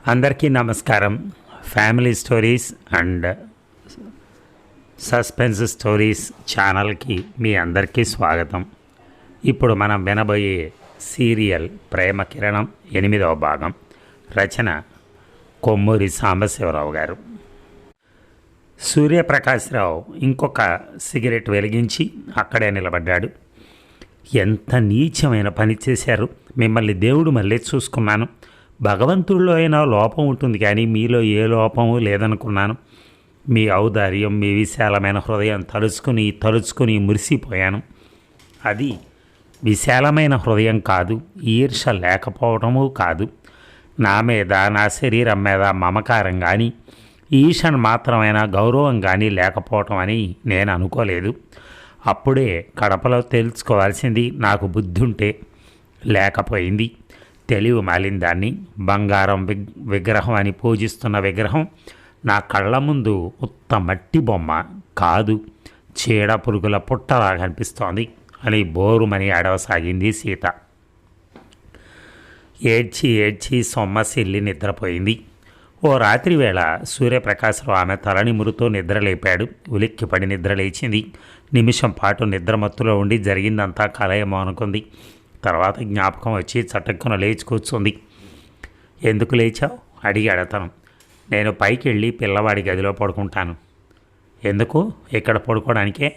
అందరికీ నమస్కారం. Family stories and suspense stories ఛానల్కి మీ అందరికీ స్వాగతం. ఇప్పుడు మనం వినబోయే సీరియల్ ప్రేమ కిరణం 8వ భాగం. రచన కొమ్మూరి సాంబశివరావు గారు. సూర్యప్రకాశ్రావు ఇంకొక సిగరెట్ వెలిగించి అక్కడే నిలబడ్డాడు. ఎంత నీచమైన పని చేశారు! మిమ్మల్ని దేవుడు మళ్ళీ చూసుకున్నాను. భగవంతుడిలో అయినా లోపం ఉంటుంది, కానీ మీలో ఏ లోపము లేదనుకున్నాను. మీ ఔదార్యం, మీ విశాలమైన హృదయం తలుచుకుని మురిసిపోయాను. అది విశాలమైన హృదయం కాదు, ఈర్ష లేకపోవడము కాదు. నా మీద, నా శరీరం మీద మమకారం కానీ, ఈషన్ మాత్రమైన గౌరవం కానీ లేకపోవటం అని నేను అనుకోలేదు. అప్పుడే కడపలో తెలుసుకోవాల్సింది నాకు బుద్ధి ఉంటే. లేకపోయింది. తెలివి మాలిన దాన్ని. బంగారం విగ్రహం అని పూజిస్తున్న విగ్రహం నా కళ్ళ ముందు ఉత్త మట్టి బొమ్మ కాదు, చీడ పురుగుల పుట్టలా కనిపిస్తోంది అని బోరుమని అడవసాగింది సీత. ఏడ్చి సొమ్మసిల్లి నిద్రపోయింది. ఓ రాత్రి వేళ సూర్యప్రకాశ్రావు ఆమె తలనిమురుతో నిద్రలేపాడు. ఉలిక్కిపడి నిద్రలేచింది. నిమిషం పాటు నిద్రమత్తులో ఉండి జరిగిందంతా కలయమో అనుకుంది. తర్వాత జ్ఞాపకం వచ్చి చటుక్కున లేచి కూర్చుంది. ఎందుకు లేచావు అడిగాడు అతను. నేను పైకి వెళ్ళి పిల్లవాడి గదిలో పడుకుంటాను. ఎందుకు? ఇక్కడ పడుకోవడానికే.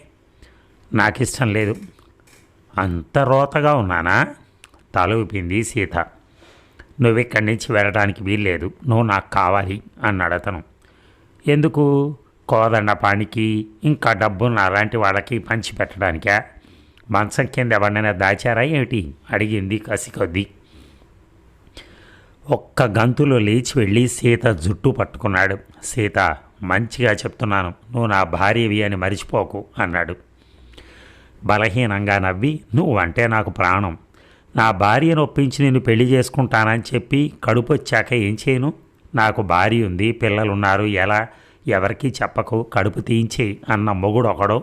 నాకు ఇష్టం లేదు. అంత రోతగా ఉన్నానా? తల ఊపింది సీత. నువ్వు ఇక్కడి నుంచి వెళ్ళడానికి వీల్లేదు, నువ్వు నాకు కావాలి అన్నాడు అతను. ఎందుకు? కోదండపానికి ఇంకా డబ్బున్న అలాంటి వాళ్ళకి పంచి పెట్టడానికా? మంచం కింద ఎవరినైనా దాచారా ఏమిటి? అడిగింది కసి కొద్దీ. ఒక్క గంతులో లేచి వెళ్ళి సీత జుట్టు పట్టుకున్నాడు. సీత, మంచిగా చెప్తున్నాను, నువ్వు నా భార్యవి అని మరిచిపోకు అన్నాడు. బలహీనంగా నవ్వి, నువ్వంటే నాకు ప్రాణం. నా భార్యను ఒప్పించి నేను పెళ్లి చేసుకుంటానని చెప్పి కడుపు వచ్చాక ఏం చేయను? నాకు భార్య ఉంది, పిల్లలున్నారు. ఎలా? ఎవరికీ చెప్పకు, కడుపు తీయించేయి అన్న మొగుడు ఒకడు.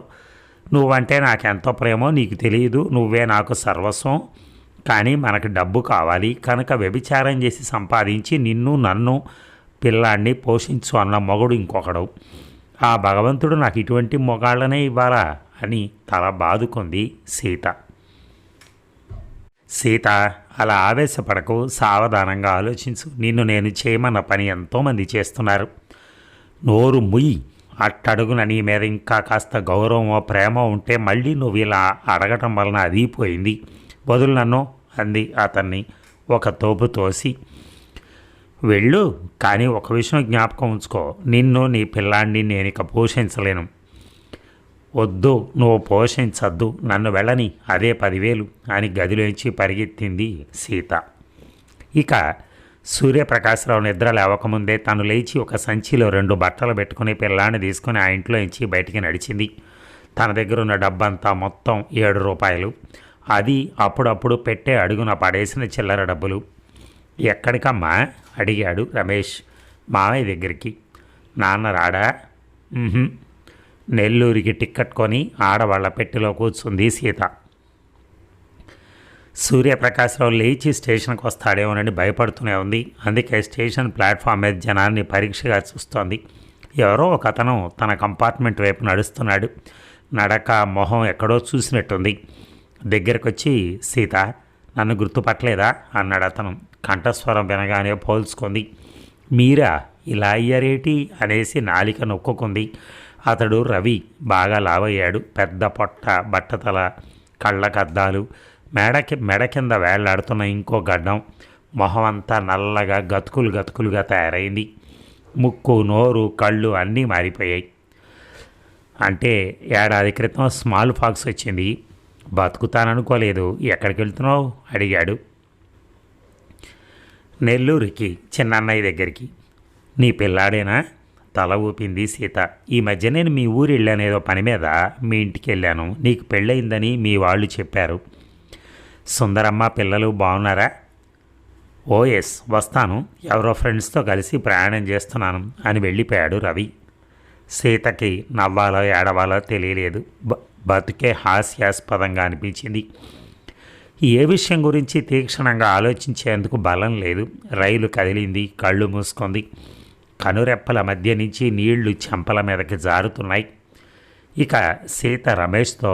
నువ్వంటే నాకెంతో ప్రేమో నీకు తెలియదు. నువ్వే నాకు సర్వస్వం. కానీ మనకు డబ్బు కావాలి కనుక వ్యభిచారం చేసి సంపాదించి నిన్ను నన్ను పిల్లాన్ని పోషించు అన్న మొగుడు ఇంకొకడు. ఆ భగవంతుడు నాకు ఇటువంటి మొగాళ్ళనే ఇవ్వాలా అని తల బాదుకుంది సీత. సీత, అలా ఆవేశపడకు, సావధానంగా ఆలోచించు. నిన్ను నేను చేయమన్న పని ఎంతోమంది చేస్తున్నారు. నోరు ముయ్యి. అట్టడుగున నీ మీద ఇంకా కాస్త గౌరవమో ప్రేమ ఉంటే మళ్ళీ నువ్వు ఇలా అడగటం వలన అదిపోయింది. వదులు నన్ను అంది అతన్ని ఒక తోపు తోసి. వెళ్ళు, కానీ ఒక విషయం జ్ఞాపకం ఉంచుకో. నిన్ను నీ పిల్లాన్ని నేను ఇక పోషించలేను. వద్దు, నువ్వు పోషించద్దు, నన్ను వెళ్ళని, అదే 10,000 అని గదిలోంచి పరిగెత్తింది సీత. ఇక సూర్యప్రకాశ్రావు నిద్ర లేవకముందే తను లేచి ఒక సంచిలో 2 బట్టలు పెట్టుకుని పిల్లాన్ని తీసుకుని ఆ ఇంట్లో నుంచి బయటికి నడిచింది. తన దగ్గర ఉన్న డబ్బంతా మొత్తం 7 రూపాయలు. అది అప్పుడప్పుడు పెట్టే అడుగున పడేసిన చిల్లర డబ్బులు. ఎక్కడికమ్మా అడిగాడు రమేష్ మామయ్య దగ్గరికి. నాన్న రాడా? నెల్లూరికి టిక్కెట్ కొని ఆడవాళ్ల పెట్టెలో కూర్చుంది సీత. సూర్యప్రకాశ్రావు లేచి స్టేషన్కి వస్తాడేమోనని భయపడుతూనే ఉంది. అందుకే స్టేషన్ ప్లాట్ఫామ్ మీద జనాన్ని పరీక్షగా చూస్తోంది. ఎవరో ఒక అతను తన కంపార్ట్మెంట్ వైపు నడుస్తున్నాడు. నడక, మొహం ఎక్కడో చూసినట్టుంది. దగ్గరకు వచ్చి, సీత, నన్ను గుర్తుపట్టలేదా అన్నాడు అతను. కంఠస్వరం వినగానే పోల్చుకుంది. మీరా? ఇలా అయ్యారేటి అనేసి నాలిక నొక్కుకుంది. అతడు రవి. బాగా లావయ్యాడు. పెద్ద పొట్ట, బట్టతల, కళ్ళకద్దాలు, మెడ కింద వేళ్లాడుతున్న ఇంకో గడ్డం. మొహం అంతా నల్లగా గతుకులుగా తయారైంది. ముక్కు, నోరు, కళ్ళు అన్నీ మారిపోయాయి. అంటే ఏడాది క్రితం స్మాల్ ఫాక్స్ వచ్చింది. బతుకుతాననుకోలేదు. ఎక్కడికి వెళ్తున్నావు అడిగాడు. నెల్లూరికి, చిన్నన్నయ్య దగ్గరికి. నీ పిల్లాడేనా? తల ఊపింది సీత. ఈ మధ్య నేను మీ ఊరు వెళ్ళానేదో పని మీద మీ ఇంటికి వెళ్ళాను. నీకు పెళ్ళయిందని మీ వాళ్ళు చెప్పారు. సుందరమ్మ, పిల్లలు బాగున్నారా? ఓ ఎస్, వస్తాను. ఎవరో ఫ్రెండ్స్తో కలిసి ప్రయాణం చేస్తున్నాను అని వెళ్ళిపోయాడు రవి. సీతకి నవ్వాలో ఏడవాలో తెలియలేదు. బతుకే హాస్యాస్పదంగా అనిపించింది. ఏ విషయం గురించి తీక్షణంగా ఆలోచించేందుకు బలం లేదు. రైలు కదిలింది, కళ్ళు మూసుకుంది. కనురెప్పల మధ్య నుంచి నీళ్లు చెంపల మీదకి జారుతున్నాయి. ఇక సీత రమేష్తో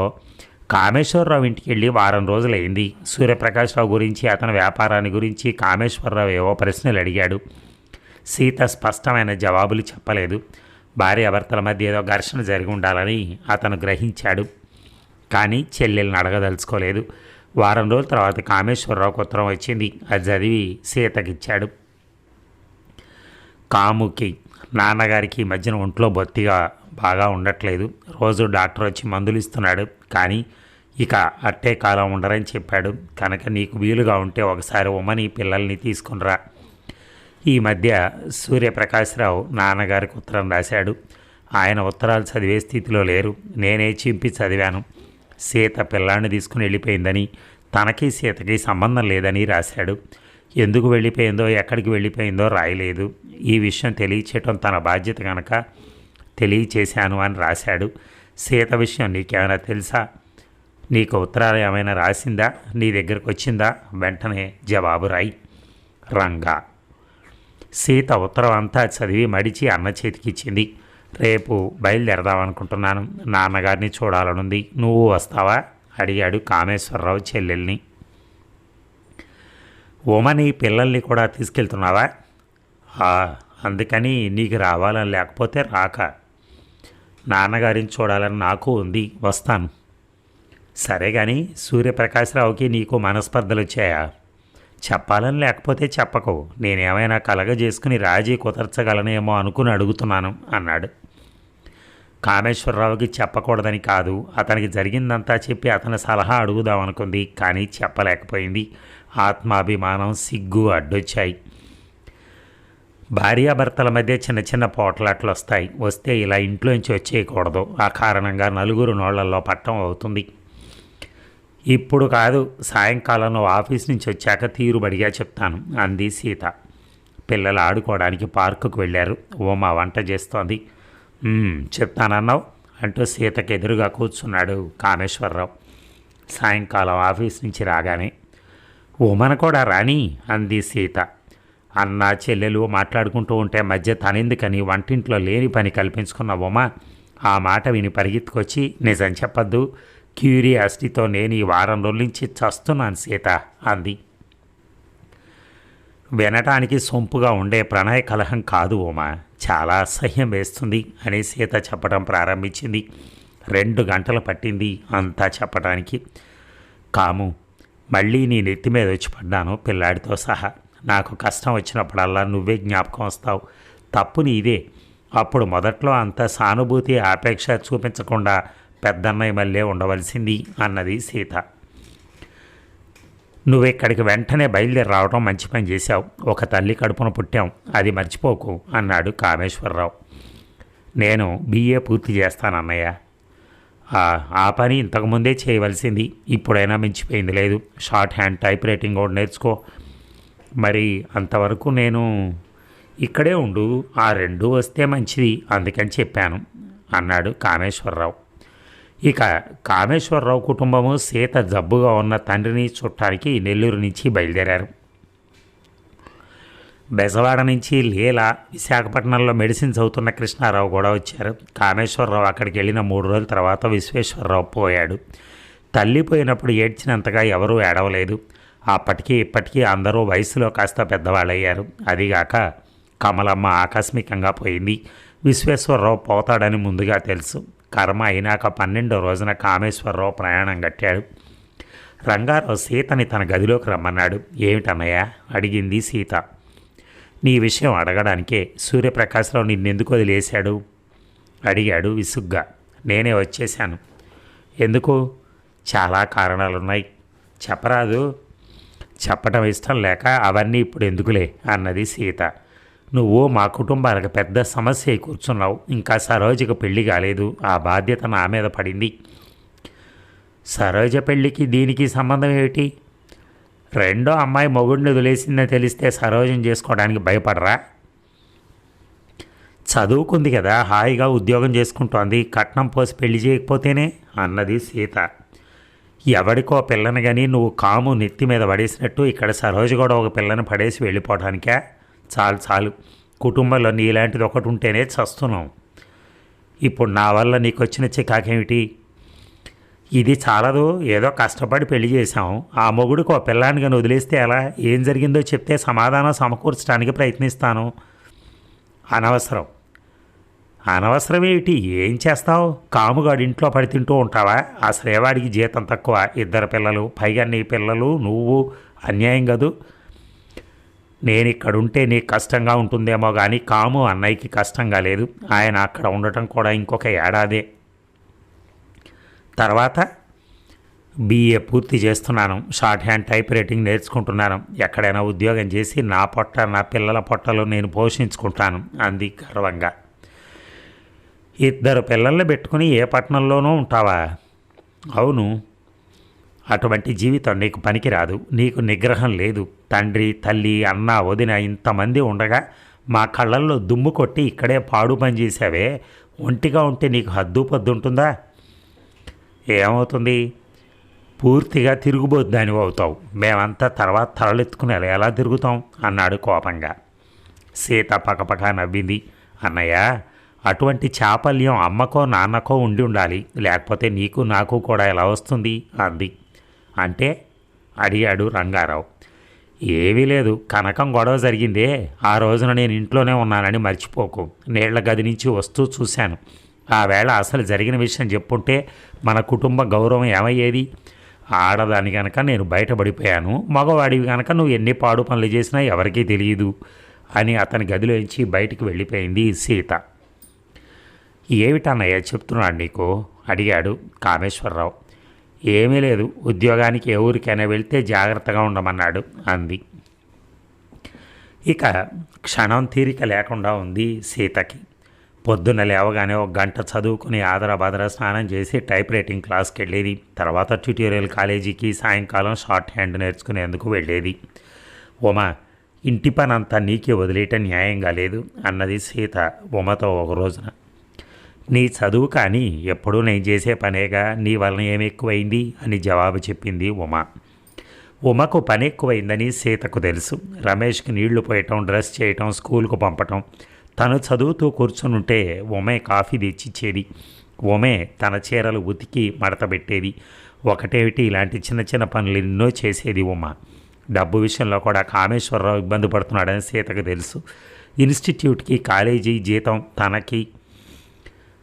కామేశ్వరరావు ఇంటికి వెళ్ళి వారం రోజులైంది. సూర్యప్రకాశ్రావు గురించి, అతని వ్యాపారాన్ని గురించి కామేశ్వరరావు ఏవో ప్రశ్నలు అడిగాడు. సీత స్పష్టమైన జవాబులు చెప్పలేదు. భార్యాభర్తల మధ్య ఏదో ఘర్షణ జరిగి ఉండాలని అతను గ్రహించాడు. కానీ చెల్లెల్ని అడగదలుచుకోలేదు. వారం రోజుల తర్వాత కామేశ్వరరావుకు ఉత్తరం వచ్చింది. అది చదివి సీతకిచ్చాడు. కాముకి నాన్నగారికి ఈ మధ్యన ఒంట్లో బొత్తిగా బాగా ఉండట్లేదు. రోజు డాక్టర్ వచ్చి మందులు ఇస్తున్నాడు. కానీ ఇక అట్టే కాలం ఉండరని చెప్పాడు. కనుక నీకు వీలుగా ఉంటే ఒకసారి ఉమ్మని పిల్లల్ని తీసుకునిరా. ఈ మధ్య సూర్యప్రకాశ్రావు నాన్నగారికి ఉత్తరం రాశాడు. ఆయన ఉత్తరాలు చదివే స్థితిలో లేరు. నేనే చింపి చదివాను. సీత పిల్లాన్ని తీసుకుని వెళ్ళిపోయిందని, తనకి సీతకి సంబంధం లేదని రాశాడు. ఎందుకు వెళ్ళిపోయిందో, ఎక్కడికి వెళ్ళిపోయిందో రాయలేదు. ఈ విషయం తెలియచేయటం తన బాధ్యత కనుక తెలియచేశాను అని రాశాడు. సీత విషయం నీకేమైనా తెలుసా? నీకు ఉత్తరాలు ఏమైనా రాసిందా? నీ దగ్గరకు వచ్చిందా? వెంటనే జవాబు రాయి. రంగా. సీత ఉత్తరం అంతా చదివి మడిచి అన్న చేతికిచ్చింది. రేపు బయలుదేరదామనుకుంటున్నాను. నాన్నగారిని చూడాలనుంది. నువ్వు వస్తావా? అడిగాడు కామేశ్వరరావు చెల్లెల్ని. ఉమని పిల్లల్ని కూడా తీసుకెళ్తున్నావా? అందుకని నీకు రావాలని, లేకపోతే రాక. నాన్నగారిని చూడాలని నాకు ఉంది, వస్తాను. సరే కానీ సూర్యప్రకాశ్రావుకి నీకు మనస్పర్ధలు వచ్చాయా? చెప్పాలని లేకపోతే చెప్పకు. నేనేమైనా కలగజేసుకుని రాజీ కుదర్చగలనేమో అనుకుని అడుగుతున్నాను అన్నాడు. కామేశ్వరరావుకి చెప్పకూడదని కాదు, అతనికి జరిగిందంతా చెప్పి అతని సలహా అడుగుదామనుకుంది. కానీ చెప్పలేకపోయింది. ఆత్మాభిమానం, సిగ్గు అడ్డొచ్చాయి. భార్యాభర్తల మధ్య చిన్న చిన్న పోట్లాట్లు వస్తాయి. వస్తే ఇలా ఇంట్లోంచి వచ్చేయకూడదు. ఆ కారణంగా నలుగురు నోళ్లలో పట్టం అవుతుంది. ఇప్పుడు కాదు, సాయంకాలంలో ఆఫీస్ నుంచి వచ్చాక తీరుబడిగా చెప్తాను అంది సీత. పిల్లలు ఆడుకోవడానికి పార్కుకు వెళ్ళారు. ఉమా వంట చేస్తోంది. చెప్తానన్నావు అంటూ సీతకు ఎదురుగా కూర్చున్నాడు కామేశ్వరరావు. సాయంకాలం ఆఫీస్ నుంచి రాగానే ఉమను కూడా రాని అంది సీత. అన్న చెల్లెలు మాట్లాడుకుంటూ ఉంటే మధ్య తనెందుకని వంటింట్లో లేని పని కల్పించుకున్న ఉమ ఆ మాట విని పరిగెత్తుకొచ్చి, నిజం చెప్పద్దు, క్యూరియాసిటీతో నేను ఈ వారం రోజుల నుంచి చస్తున్నాను సీత అంది. వినటానికి సొంపుగా ఉండే ప్రణయ కలహం కాదు ఉమా, చాలా అసహ్యం వేస్తుంది అని సీత చెప్పడం ప్రారంభించింది. 2 గంటలు పట్టింది అంతా చెప్పడానికి. కాము, మళ్ళీ నీ నెత్తి మీద వచ్చి పడ్డాను పిల్లాడితో సహా. నాకు కష్టం వచ్చినప్పుడల్లా నువ్వే జ్ఞాపకం వస్తావు. తప్పు నీదే. అప్పుడు మొదట్లో అంత సానుభూతి, ఆపేక్ష చూపించకుండా పెద్దన్నయ్య మళ్ళీ ఉండవలసింది అన్నది సీత. నువ్వెక్కడికి వెంటనే బయలుదేరి రావడం మంచి పని చేశావు. ఒక తల్లి కడుపున పుట్టాం, అది మర్చిపోకు అన్నాడు కామేశ్వరరావు. నేను BA పూర్తి చేస్తానన్నయ్య. ఆ పని ఇంతకుముందే చేయవలసింది. ఇప్పుడైనా మించిపోయింది లేదు. షార్ట్ హ్యాండ్, టైప్ రైటింగ్ కూడా నేర్చుకో. మరి అంతవరకు నేను ఇక్కడే ఉండు. ఆ 2 వస్తే మంచిది, అందుకని చెప్పాను అన్నాడు కామేశ్వరరావు. ఇక కామేశ్వరరావు కుటుంబము సీత జబ్బుగా ఉన్న తండ్రిని చుట్టానికి నెల్లూరు నుంచి బయలుదేరారు. బెజవాడ నుంచి లీల, విశాఖపట్నంలో మెడిసిన్ చదువుతున్న కృష్ణారావు కూడా వచ్చారు. కామేశ్వరరావు అక్కడికి వెళ్ళిన 3 రోజుల తర్వాత విశ్వేశ్వరరావు పోయాడు. తల్లి పోయినప్పుడు ఏడ్చినంతగా ఎవరూ ఏడవలేదు. అప్పటికీ ఇప్పటికీ అందరూ వయసులో కాస్త పెద్దవాళ్ళయ్యారు. అదిగాక కమలమ్మ ఆకస్మికంగా పోయింది. విశ్వేశ్వరరావు పోతాడని ముందుగా తెలుసు. కర్మ అయినాక 12వ రోజున కామేశ్వరరావు ప్రయాణం కట్టాడు. రంగారావు సీతని తన గదిలోకి రమ్మన్నాడు. ఏమిటన్నయ్య అడిగింది సీత. నీ విషయం అడగడానికే. సూర్యప్రకాశ్రావు నిన్నెందుకు వదిలేశాడు అడిగాడు విసుగ్గా. నేనే వచ్చేశాను. ఎందుకు? చాలా కారణాలున్నాయి. చెప్పరాదు? చెప్పటం ఇష్టం లేక అవన్నీ ఇప్పుడు ఎందుకులే అన్నది సీత. నువ్వు మా కుటుంబానికి పెద్ద సమస్య కూర్చున్నావు. ఇంకా సరోజకు పెళ్లి కాలేదు. ఆ బాధ్యత నా మీద పడింది. సరోజ పెళ్లికి దీనికి సంబంధం ఏమిటి? 2వ అమ్మాయి మొగుడిని వదిలేసిందని తెలిస్తే సరోజం చేసుకోవడానికి భయపడరా? చదువుకుంది కదా, హాయిగా ఉద్యోగం చేసుకుంటోంది. కట్నం పోసి పెళ్లి చేయకపోతేనే అన్నది సీత. ఎవడికో పిల్లని కానీ నువ్వు కాము నెత్తి మీద పడేసినట్టు ఇక్కడ సరోజ కూడా ఒక పిల్లని పడేసి వెళ్ళిపోవడానికే? చాలు చాలు, కుటుంబంలో నీలాంటిది ఒకటి ఉంటేనే చస్తున్నాం. ఇప్పుడు నా వల్ల నీకు వచ్చిన చికాకేమిటి? ఇది చాలదు, ఏదో కష్టపడి పెళ్లి చేశాం, ఆ మొగుడికి ఒక పిల్లాన్ని కానీ వదిలేస్తే ఎలా? ఏం జరిగిందో చెప్తే సమాధానం సమకూర్చడానికి ప్రయత్నిస్తాను. అనవసరం. అనవసరం ఏమిటి? ఏం చేస్తావు? కాముగాడు ఇంట్లో పడి తింటూ ఉంటావా? అసలే వాడికి జీతం తక్కువ, 2 పిల్లలు, పైగా నీ పిల్లలు నువ్వు. అన్యాయం కదూ. నేను ఇక్కడుంటే నీకు కష్టంగా ఉంటుందేమో కానీ కాము అన్నయ్యకి కష్టంగా లేదు. ఆయన అక్కడ ఉండటం కూడా ఇంకొక ఏడాదే. తర్వాత BA పూర్తి చేస్తున్నాను, షార్ట్ హ్యాండ్ టైప్ రైటింగ్ నేర్చుకుంటున్నాను. ఎక్కడైనా ఉద్యోగం చేసి నా పొట్ట నా పిల్లల పొట్టలు నేను పోషించుకుంటాను అంది గర్వంగా. 2 పిల్లల్ని పెట్టుకుని ఏ పట్టణంలోనూ ఉంటావా? అవును. అటువంటి జీవితం నీకు పనికిరాదు. నీకు నిగ్రహం లేదు. తండ్రి తల్లి అన్న వదిన ఇంతమంది ఉండగా మా కళ్ళల్లో దుమ్ము కొట్టి ఇక్కడే పాడు పని చేసావే. ఒంటిగా ఉంటే నీకు హద్దు పద్దు ఉంటుందా? ఏమవుతుంది? పూర్తిగా తిరుగుబోద్దాని అవుతావు. మేమంతా తర్వాత తలలెత్తుకుని ఎలా తిరుగుతాం అన్నాడు కోపంగా. సీత పకపక నవ్వింది. అన్నయ్య, అటువంటి చాపల్యం అమ్మకో నాన్నకో ఉండి ఉండాలి, లేకపోతే నీకు నాకు కూడా ఎలా వస్తుంది అంది. అంటే అడిగాడు రంగారావు. ఏమీ లేదు, కనకం గొడవ జరిగిందే, ఆ రోజున నేను ఇంట్లోనే ఉన్నానని మర్చిపోకు. నీళ్ల గది నుంచి వస్తూ చూశాను. ఆ వేళ అసలు జరిగిన విషయం చెప్పుంటే మన కుటుంబ గౌరవం ఏమయ్యేది? ఆడదాని కనుక నేను బయటపడిపోయాను, మగవాడివి కనుక నువ్వు ఎన్ని పాడు పనులు చేసినా ఎవరికీ తెలియదు అని అతని గదిలోంచి బయటికి వెళ్ళిపోయింది సీత. ఏమిటన్నయ్య చెప్తున్నాడు నీకు అడిగాడు కామేశ్వరరావు. ఏమీ లేదు, ఉద్యోగానికి ఏ ఊరికైనా వెళ్తే జాగ్రత్తగా ఉండమన్నాడు అంది. ఇక క్షణం తీరిక లేకుండా ఉంది సీతకి. పొద్దున్న లేవగానే 1 గంట చదువుకుని ఆదరాబాదరా స్నానం చేసి టైప్ రైటింగ్ క్లాస్కి వెళ్ళేది. తర్వాత ట్యూటోరియల్ కాలేజీకి, సాయంకాలం షార్ట్ హ్యాండ్ నేర్చుకునేందుకు వెళ్ళేది. ఉమా, ఇంటి పని అంతా నీకే వదిలేయటం న్యాయంగా లేదు అన్నది సీత ఉమతో ఒక రోజున. నీ చదువు కానీ ఎప్పుడూ నేను చేసే పనేగా, నీ వలన ఏమి ఎక్కువైంది అని జవాబు చెప్పింది ఉమ. ఉమకు పని ఎక్కువైందని సీతకు తెలుసు. రమేష్కి నీళ్లు పోయటం, డ్రెస్ చేయటం, స్కూల్కు పంపటం. తను చదువుతూ కూర్చునుంటే ఉమే కాఫీ తెచ్చిచ్చేది. ఉమే తన చీరలు ఉతికి మడత పెట్టేది. ఒకటేమిటి, ఇలాంటి చిన్న చిన్న పనులు ఎన్నో చేసేది ఉమ. డబ్బు విషయంలో కూడా కామేశ్వరరావు ఇబ్బంది పడుతున్నాడని సీతకు తెలుసు. ఇన్స్టిట్యూట్కి, కాలేజీ జీతం తనకి,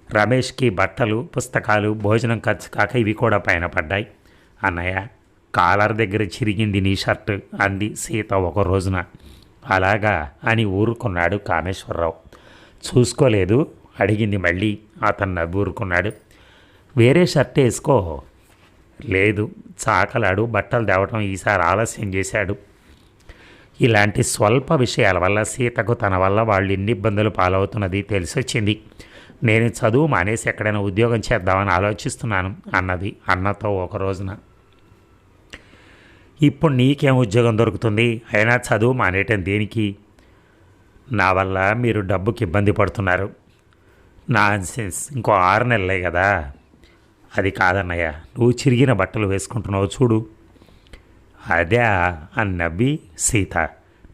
రమేష్కి బట్టలు, పుస్తకాలు, భోజనం ఖర్చు కాక ఇవి కూడా పైన పడ్డాయి. అన్నయ్య, కాలర్ దగ్గర చిరిగింది నీ షర్టు అంది సీత ఒక రోజున. అలాగా అని ఊరుకున్నాడు కామేశ్వరరావు. చూసుకోలేదు అడిగింది మళ్ళీ. అతను నవ్వు ఊరుకున్నాడు. వేరే షర్ట్ వేసుకో. లేదు, చాకలాడు బట్టలు తేవటం ఈసారి ఆలస్యం చేశాడు. ఇలాంటి స్వల్ప విషయాల వల్ల సీతకు తన వల్ల వాళ్ళు ఎన్ని ఇబ్బందులు పాలవుతున్నది తెలిసొచ్చింది. నేను చదువు మానేసి ఎక్కడైనా ఉద్యోగం చేద్దామని ఆలోచిస్తున్నాను అన్నది అన్నతో ఒక రోజున. ఇప్పుడు నీకేం ఉద్యోగం దొరుకుతుంది? అయినా చదువు మానేయటం దేనికి? నా వల్ల మీరు డబ్బుకి ఇబ్బంది పడుతున్నారు. నాన్సెన్స్, ఇంకో 6 నెలలే కదా. అది కాదన్నయ్య, నువ్వు చిరిగిన బట్టలు వేసుకుంటున్నావు చూడు. అదే అని నవ్వి సీత,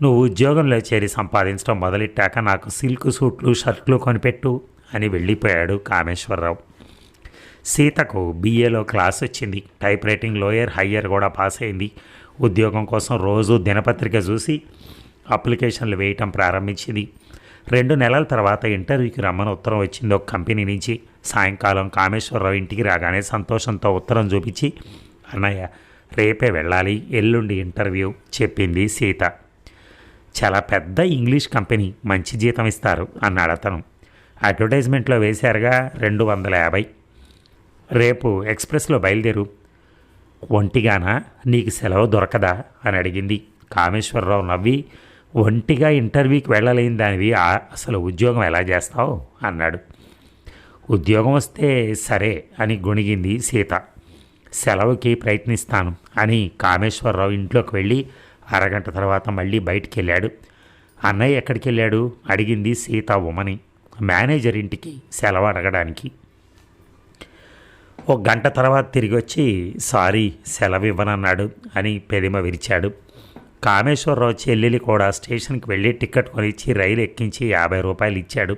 నువ్వు ఉద్యోగంలో చేరి సంపాదించడం మొదలెట్టాక నాకు సిల్క్ సూట్లు, షర్ట్లు కొనిపెట్టు అని వెళ్ళిపోయాడు కామేశ్వరరావు. సీతకు BAలో క్లాస్ వచ్చింది. టైప్ రైటింగ్ లోయర్, హయ్యర్ కూడా పాస్ అయింది. ఉద్యోగం కోసం రోజు దినపత్రిక చూసి అప్లికేషన్లు వేయటం ప్రారంభించింది. 2 నెలల తర్వాత ఇంటర్వ్యూకి రమ్మని ఉత్తరం వచ్చింది ఒక కంపెనీ నుంచి. సాయంకాలం కామేశ్వరరావు ఇంటికి రాగానే సంతోషంతో ఉత్తరం చూపించి, అన్నయ్య రేపే వెళ్ళాలి, ఎల్లుండి ఇంటర్వ్యూ చెప్పింది సీత. చాలా పెద్ద ఇంగ్లీష్ కంపెనీ, మంచి జీతం ఇస్తారు అన్నాడు అతను. అడ్వర్టైజ్మెంట్లో వేశారుగా 250. రేపు ఎక్స్ప్రెస్లో బయలుదేరు. ఒంటిగానా? నీకు సెలవు దొరకదా అని అడిగింది. కామేశ్వరరావు నవ్వి, ఒంటిగా ఇంటర్వ్యూకి వెళ్ళలేని దానివి అసలు ఉద్యోగం ఎలా చేస్తావు అన్నాడు. ఉద్యోగం వస్తే సరే అని గొణిగింది సీత. సెలవుకి ప్రయత్నిస్తాను అని కామేశ్వరరావు ఇంట్లోకి వెళ్ళి అరగంట తర్వాత మళ్ళీ బయటికి వెళ్ళాడు. అన్నయ్య ఎక్కడికి వెళ్ళాడు అడిగింది సీత ఉమని. మేనేజర్ ఇంటికి సెలవు అడగడానికి. ఒక గంట తర్వాత తిరిగి వచ్చి సారీ సెలవు ఇవ్వనన్నాడు అని పెదిమ విరిచాడు. కామేశ్వరరావు చెల్లెలి కూడా స్టేషన్కి వెళ్ళి టికెట్ కొనిచ్చి రైలు ఎక్కించి 50 రూపాయలు ఇచ్చాడు.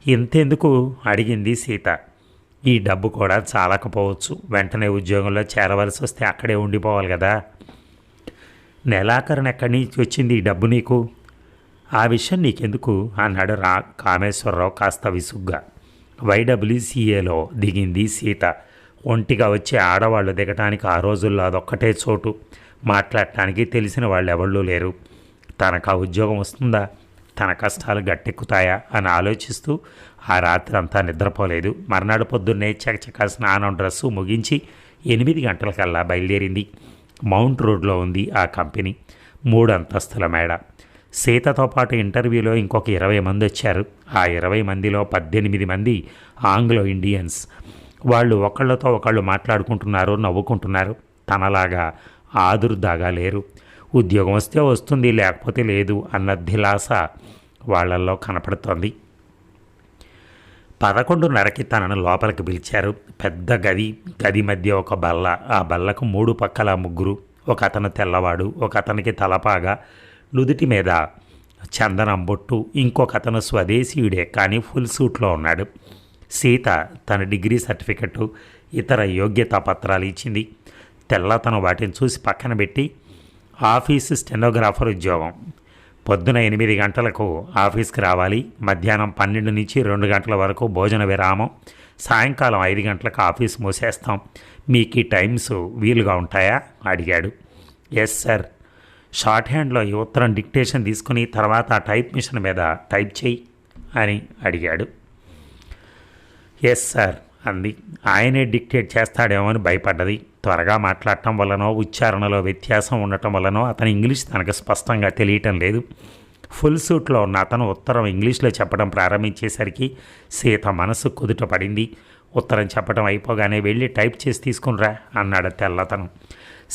ఇంతెందుకు అడిగింది సీత. ఈ డబ్బు కూడా చాలకపోవచ్చు, వెంటనే ఉద్యోగంలో చేరవలసి వస్తే అక్కడే ఉండిపోవాలి కదా. నెలాఖరున ఎక్కడి నుంచి వచ్చింది ఈ డబ్బు నీకు? ఆ విషయం నీకెందుకు అన్నాడు కామేశ్వరరావు కాస్త విసుగ్గా. వైడబ్ల్యూసీఏలో దిగింది సీత. ఒంటిగా వచ్చే ఆడవాళ్ళు దిగటానికి ఆ రోజుల్లో అదొక్కటే చోటు. మాట్లాడటానికి తెలిసిన వాళ్ళు ఎవళ్ళు లేరు. తనకు ఆ ఉద్యోగం వస్తుందా, తన కష్టాలు గట్టెక్కుతాయా అని ఆలోచిస్తూ ఆ రాత్రి అంతా నిద్రపోలేదు. మర్నాడు పొద్దున్నే చకచక స్నానం డ్రెస్సు ముగించి 8 గంటలకల్లా బయలుదేరింది. మౌంట్ రోడ్లో ఉంది ఆ కంపెనీ. 3 అంతస్తుల మేడ. సీతతో పాటు ఇంటర్వ్యూలో ఇంకొక 20 మంది వచ్చారు. ఆ 20 మందిలో 18 మంది ఆంగ్లో ఇండియన్స్. వాళ్ళు ఒకళ్ళతో ఒకళ్ళు మాట్లాడుకుంటున్నారు, నవ్వుకుంటున్నారు. తనలాగా ఆదుర్దాగా లేరు. ఉద్యోగం వస్తే వస్తుంది, లేకపోతే లేదు అన్న ధిలాస వాళ్ళల్లో కనపడుతోంది. 11:30కి తనను లోపలికి పిలిచారు. పెద్ద గది మధ్య ఒక బల్ల. ఆ బల్లకు 3 పక్కల ముగ్గురు. ఒక అతను తెల్లవాడు, ఒక అతనికి తలపాగా, నుదుటి మీద చందనం బొట్టు, ఇంకొక అతను స్వదేశీయుడే కానీ ఫుల్ సూట్లో ఉన్నాడు. సీత తన డిగ్రీ సర్టిఫికెట్, ఇతర యోగ్యతా పత్రాలు ఇచ్చింది. తెల్లతను వాటిని చూసి పక్కన పెట్టి, ఆఫీసు స్టెనోగ్రాఫర్ ఉద్యోగం. పొద్దున 8 గంటలకు ఆఫీస్కి రావాలి. మధ్యాహ్నం 12 నుంచి 2 గంటల వరకు భోజన విరామం. సాయంకాలం 5 గంటలకు ఆఫీస్ మూసేస్తాం. మీకు ఈ టైమ్స్ వీలుగా ఉంటాయా అడిగాడు. Yes sir. షార్ట్ హ్యాండ్లో ఈ ఉత్తరం డిక్టేషన్ తీసుకుని తర్వాత ఆ టైప్ మిషన్ మీద టైప్ చేయి అని అడిగాడు. ఎస్ సార్ అంది. ఆయనే డిక్టేట్ చేస్తాడేమో అని భయపడ్డది. త్వరగా మాట్లాడటం వల్లనో ఉచ్చారణలో వ్యత్యాసం ఉండటం వల్లనో అతను ఇంగ్లీష్ తనకు స్పష్టంగా తెలియటం లేదు. ఫుల్ సూట్లో ఉన్న అతను ఉత్తరం ఇంగ్లీష్లో చెప్పడం ప్రారంభించేసరికి సీత మనసు కుదుట పడింది. ఉత్తరం చెప్పడం అయిపోగానే వెళ్ళి టైప్ చేసి తీసుకునిరా అన్నాడు తెల్లతను.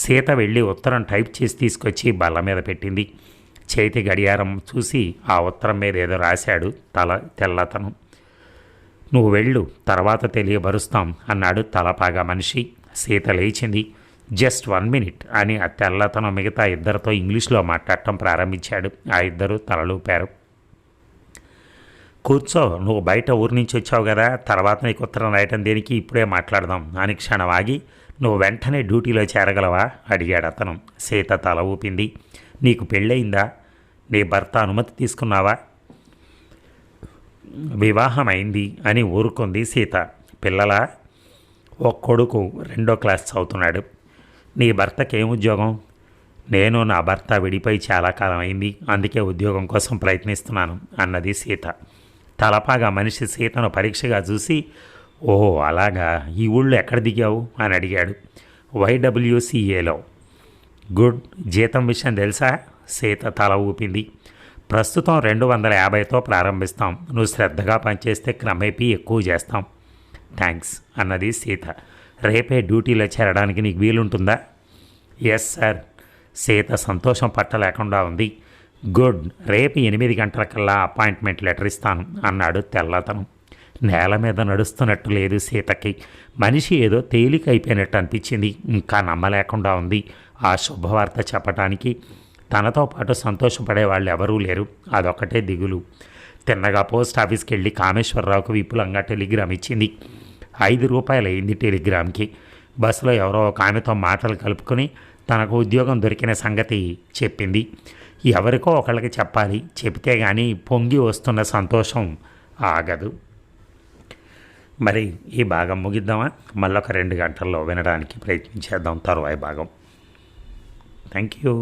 సీత వెళ్ళి ఉత్తరం టైప్ చేసి తీసుకొచ్చి బల్ల మీద పెట్టింది. చేతి గడియారం చూసి ఆ ఉత్తరం మీద ఏదో రాశాడు తెల్లతను. నువ్వు వెళ్ళు, తర్వాత తెలియబరుస్తాం అన్నాడు తలపాగా మనిషి. సీత లేచింది. జస్ట్ 1 మినిట్ అని ఆ తెల్లతను మిగతా ఇద్దరితో ఇంగ్లీష్లో మాట్లాడటం ప్రారంభించాడు. ఆ ఇద్దరు తలలూపారు. కూర్చో, నువ్వు బయట ఊరి నుంచి వచ్చావు కదా, తర్వాత నీకు ఉత్తరం రాయటం దేనికి, ఇప్పుడే మాట్లాడదాం అని క్షణం ఆగి, నువ్వు వెంటనే డ్యూటీలో చేరగలవా అడిగాడు అతను. సీత తల ఊపింది. నీకు పెళ్ళయిందా? నీ భర్త అనుమతి తీసుకున్నావా? వివాహమైంది అని ఊరుకుంది సీత. పిల్లలా? ఒక కొడుకు 2వ క్లాస్ చదువుతున్నాడు. నీ భర్తకి ఏం ఉద్యోగం? నేను నా భర్త విడిపోయి చాలా కాలం అయింది, అందుకే ఉద్యోగం కోసం ప్రయత్నిస్తున్నాను అన్నది సీత. తలపాగా మనిషి సీతను పరీక్షగా చూసి, ఓహో అలాగా, ఈ ఊళ్ళో ఎక్కడ దిగావు అని అడిగాడు. వైడబ్ల్యూసీఏలో. గుడ్. జీతం విషయం తెలుసా? సీత తల ఊపింది. ప్రస్తుతం 250తో ప్రారంభిస్తాం. నువ్వు శ్రద్ధగా పనిచేస్తే క్రమేపీ ఎక్కువ చేస్తాం. థ్యాంక్స్ అన్నది సీత. రేపే డ్యూటీలో చేరడానికి నీకు వీలుంటుందా? Yes sir. సీత సంతోషం పట్టలేకుండా ఉంది. గుడ్. రేపు 8 గంటలకల్లా అపాయింట్మెంట్ లెటర్ ఇస్తాను అన్నాడు తెల్లతను. నేల మీద నడుస్తున్నట్టు లేదు సీతకి. మనిషి ఏదో తేలిక అయిపోయినట్టు అనిపించింది. ఇంకా నమ్మలేకుండా ఉంది. ఆ శుభవార్త చెప్పడానికి తనతో పాటు సంతోషపడే వాళ్ళు ఎవరూ లేరు. అదొక్కటే దిగులు. తిన్నగా పోస్ట్ ఆఫీస్కి వెళ్ళి కామేశ్వరరావుకు విపులంగా టెలిగ్రామ్ ఇచ్చింది. 5 రూపాయలు అయింది టెలిగ్రామ్కి. బస్సులో ఎవరో ఒక ఆమెతో మాటలు కలుపుకొని తనకు ఉద్యోగం దొరికిన సంగతి చెప్పింది. ఎవరికో ఒకళ్ళకి చెప్పాలి, చెప్తే కానీ పొంగి వస్తున్న సంతోషం ఆగదు. మరి ఈ భాగం ముగిద్దామా? మళ్ళొక 2 గంటల్లో వినడానికి ప్రయత్నించేద్దాం తరువాయి భాగం. Thank you.